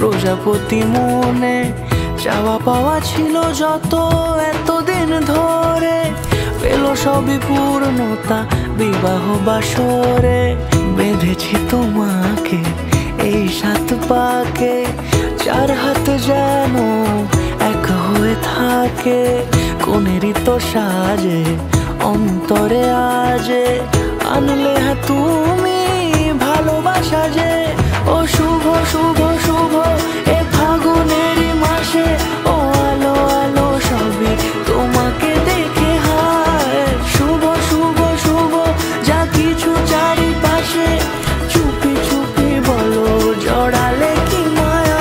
প্রজাপতি মনে চাওয়া পাওয়া ছিল যত এতদিন ধরে, পেল সবই পূর্ণতা বিবাহ বাসরে। বেঁধেছি তোমাকে এই 7 পাকে, 4 হাত যেন এক হয়ে থাকে। কোনেরই তো সাজে অন্তরে আজে, আনলে হ্যাঁ তুমি ভালোবাসা যে। ও শুভ শুভ শুভ এ ফাগুনেরই মাসে, ও আলো আলো সবই তোমাকে দেখে হায়। শুভ শুভ শুভ যা কিছু চারিপাশে, চুপি চুপি বলো জড়ালে কি মায়া।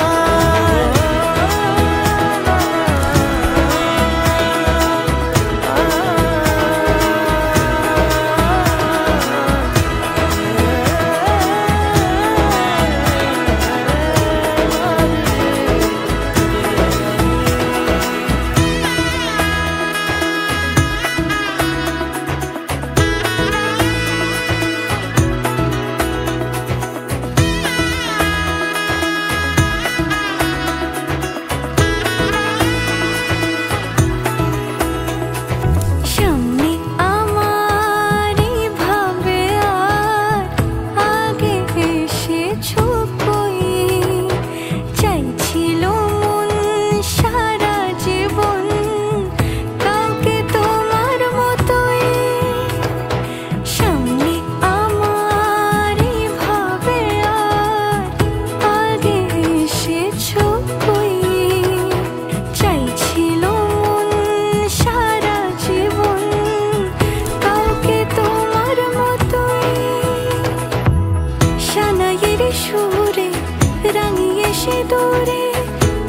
দূরে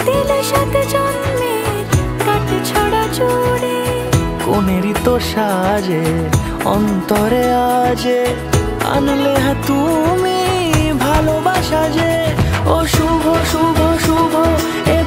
দিলে 7 জন্মের কাট ছড়া জুড়ে। কোনেরই তো সাজে অন্তরে আজে, আনলে হ্যাঁ তুমি ভালোবাসা যে। ও শুভ শুভ শুভ এ